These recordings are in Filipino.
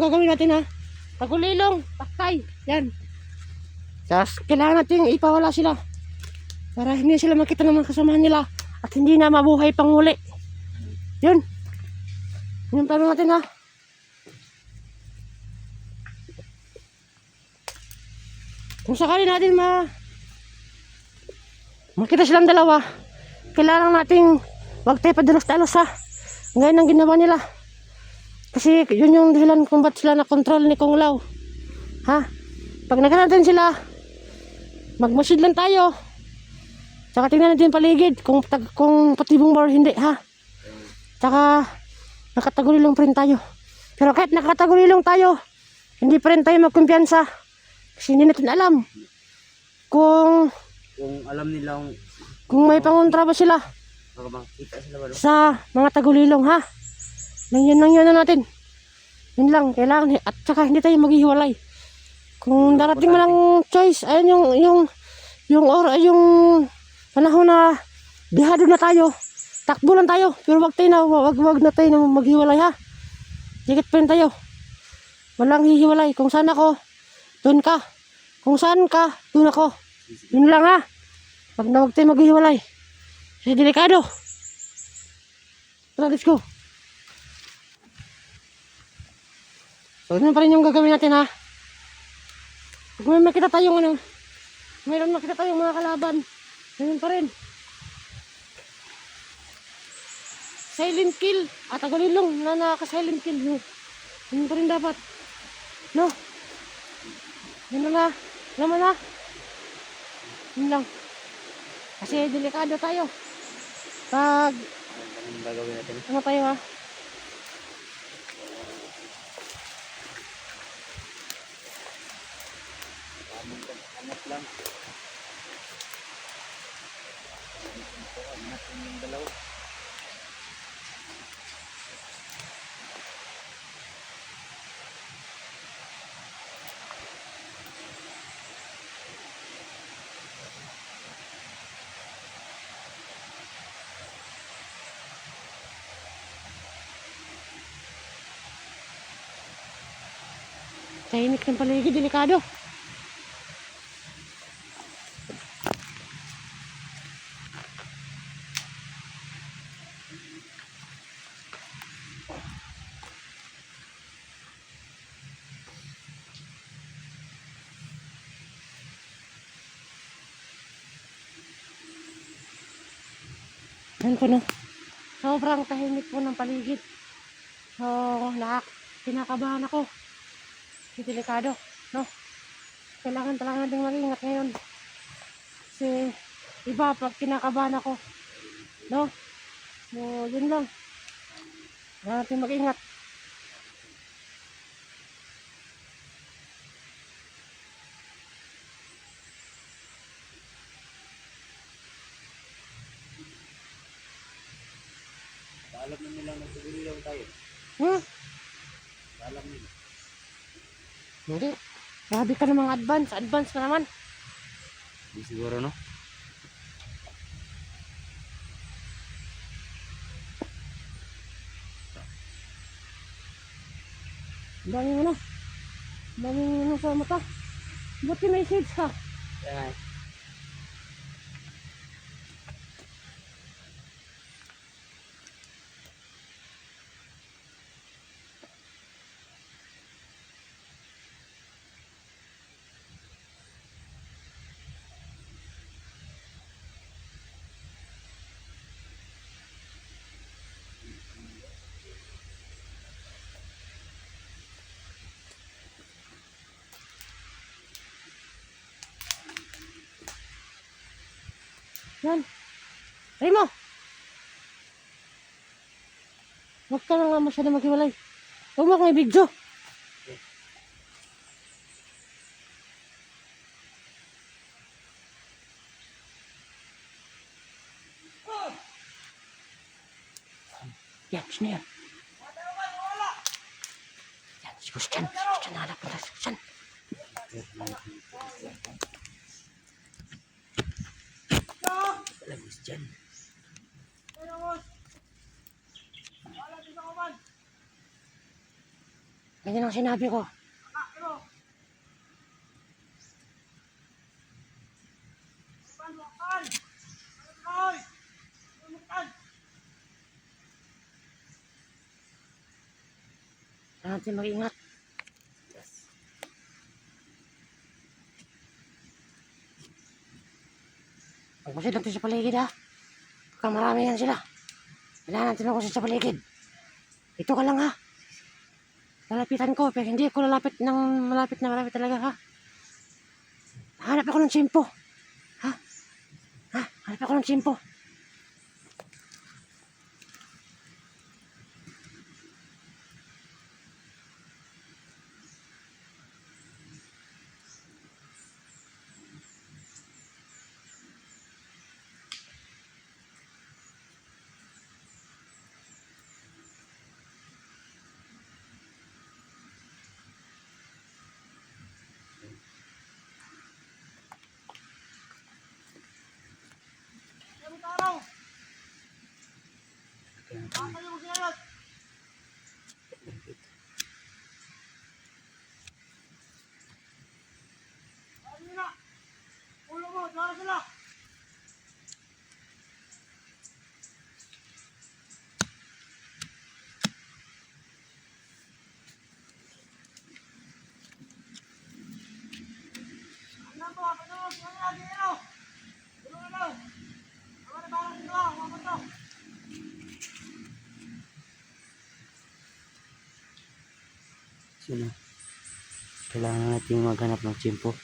gagawin natin ha. Tagulilong, takay. Yan. Tapos kailangan natin ipawala sila. Para hindi sila makita ng mga kasamahan nila. At hindi na mabuhay pang huli. Yun. Yung plano natin ha. Kung sakali natin makita silang dalawa, kailangan nating wag tayo padalos-dalos ha. Ngayon ang ginawa nila. Kasi yun yung dahilan kung ba't sila na-control ni Kung Lao. Ha? Pag nakita natin sila, magmasid lang tayo. Tsaka tingnan natin yung paligid kung patibong bar hindi ha. Tsaka nakatagulilong pa rin tayo. Pero kahit nakatagulilong tayo, hindi pa rin tayo magkumpiyansa. Kasi hindi natin alam kung alam nilang kung may pangontra ba sila makita sila ba sa mga tagulilong ha. Nang yun na natin. Yun lang, kailangan. At saka hindi tayo maghihiwalay. Kung darating mo ng choice, ayun yung panahon na bihado na tayo. Takbo lang tayo. Pero wag na tayo na maghiwalay ha. Dikit pa rin tayo. Walang hihiwalay. Kung saan ako, doon ka. Kung saan ka, doon ako. Yun lang ha. Wag tayo maghihiwalay. Kasi delikado. Tara, let's go. So, yun pa rin yung gagawin natin ha. Pag may makita tayong mayroon makita tayong mga kalaban, ganyan pa rin. Silent kill. At tagulilong na naka-silent kill. Yun pa rin dapat. No? Yun na. Alam mo na. Yun lang. Kasi delikado tayo. Pag anong gagawin natin? ano tayo ha? Anak lang. Anak yung dalawa. Tahimik ng paligid, delikado. Yan po no. Sobrang tahimik po ng paligid. So, kinakabahan ako. Kasi delikado, no? Kailangan talaga natin mag-ingat ngayon. Kasi iba pag kinakabahan ako, no? So, yun lang. Kailangan natin mag-ingat. Alam na nilang nagtutulong tayo. Alam nila. Hindi. Grabe ka namang advance. Advance pa naman. Hindi siguro no? Daming ano. Daming ano sa mata. Buti may shades ka. Yan. Yan. Remo! Huwag ka na nga masyado maghiwalay. Huwag mo akong i-video. Yan, sino yan? Yan, si Christian. Si Christian, hanap mo na si Christian. Labis dyan. Ganyan ang sinabi ko. Kailangan natin mag-ingat. Magmasid natin sa paligid ha. Baka marami yan sila. Kailangan natin magmasid sa paligid. Ito ka lang ha. Lalapitan ko, pero hindi ako lalapit ng malapit na malapit talaga ha. Hanap ako ng tsimpo. Ha? Ha? Hanap ako ng tsimpo. Sino? Kailangan natin maghanap ng tsimpo.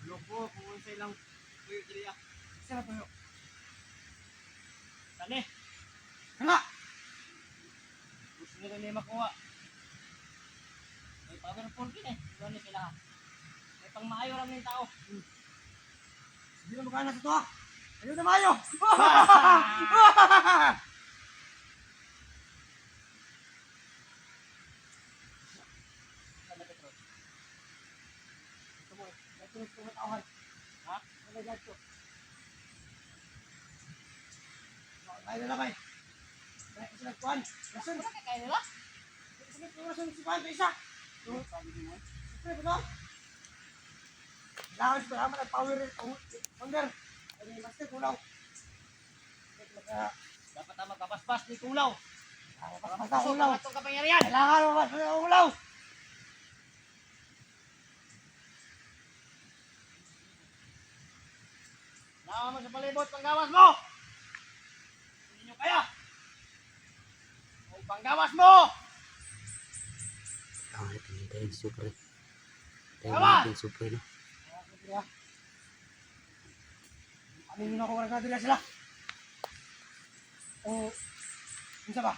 Loko, kung sa ilang tuyo diri ah. Sira tuyo. Tani. Hala. Gusto nila ni makuha. May power of 14 eh. Doon ni sila. May pang maayo lang ng tao. Hindi na magana sa to ah. Ayun na maayo. Kaya nila bay. Kaya sila kuhan. Lasun. Kaya nila? Sige, lasun si kuhan. Isa. Sige, betul. Lawan sa aman at power. Hunger. Ay, master kulaw. Dapat na magkapaspas ni kulaw. Kapaspas na kulaw. Itong kapangyarihan. Kailangan mo mas ng kulaw. Lawan mo sa palibot. Panggawas mo. Kaya o panggawas mo Kailangan natin hintayin supre. Tama! Hintayin natin supre no. ano yun ako warga nila sila o isa ba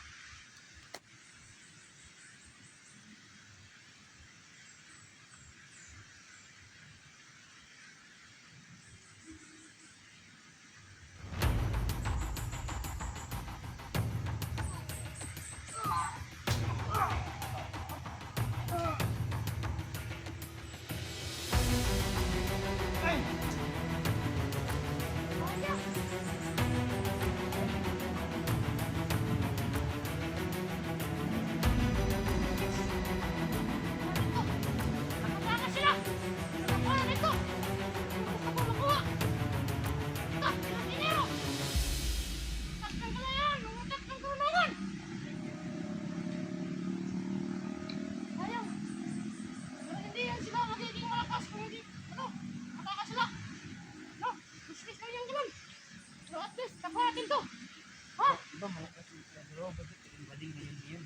ba malakas yung pero bakit yung bading ganyan yan?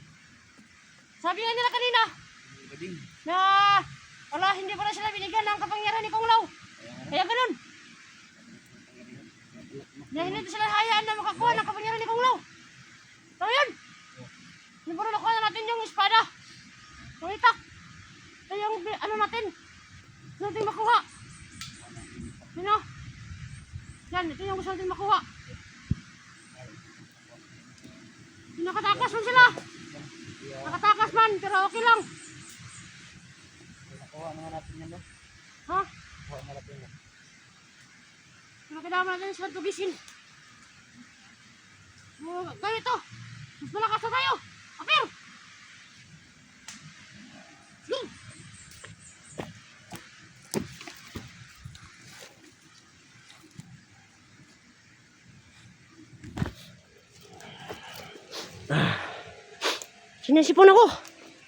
Sabi nga nila kanina, Yung bading. na wala, hindi pa na sila binigyan ng kapangyarihan ni Kong Lao. Kaya ganun. Dahil hindi sila hayaan na makakuha ng kapangyarihan ni Kong Lao. So yun. Siguro nakuha na natin yung espada. Yung itak. Ito yung ano natin. Gusto natin makuha. Yun o. Yan, ito yung gusto natin makuha. Nakatakas man sila. Nakatakas man, pero okay lang. Nakuha na nga natin yan, no? Ha? Nakuha na natin yan. Pero kailangan natin sila tugisin. Ganito. Mas malakas na tayo. Apir! Go! Sinisipon ako.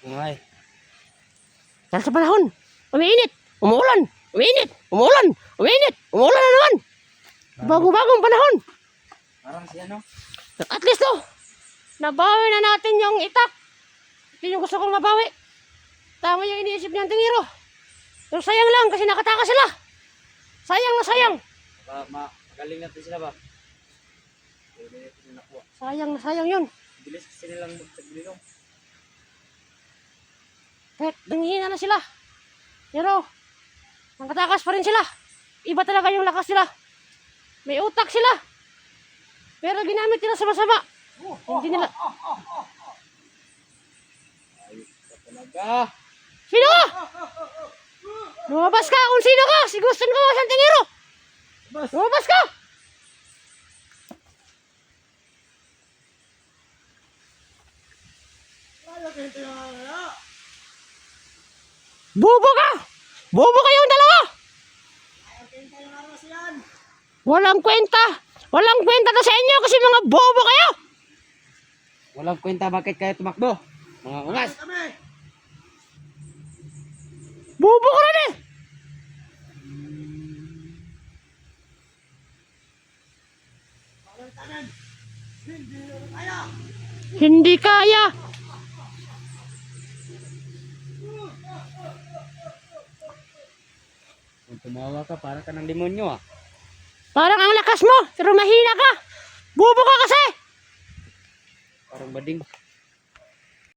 Bungay. Dahil sa panahon, umiinit, umuulan, umiinit, umuulan, umiinit, umuulan na naman. Bago-bagong panahon. Parang siya, no? At least to, nabawi na natin yung itak. Ito yung gusto kong mabawi. Tama yung iniisip niyang tingiro. Pero sayang lang kasi nakatakas sila. Sayang na sayang. Magaling natin sila ba? Pwede natin nakuha. Sayang na sayang yun. Bilis kasi nilang magtagbilong. Kahit nanghihina na sila. Pero, nakatakas pa rin sila. Iba talaga yung lakas nila. May utak sila. Pero ginamit nila sa masama. Hindi nila. Ayos ka talaga. Sino ka? Lumabas ka kung sino ka. Si Guston ko sa tingiro. Lumabas ka. Bobo ka. Bobo kayong dalawa. Walang kwenta. Walang kwenta to sa inyo kasi mga bobo kayo. Walang kwenta bakit kayo tumakbo? Mga ungas. Bobo ka rin eh. Hindi kaya. Kung tumawa ka, para ka ng demonyo ah. Parang ang lakas mo, pero mahina ka. Bobo ka kasi. Parang bading.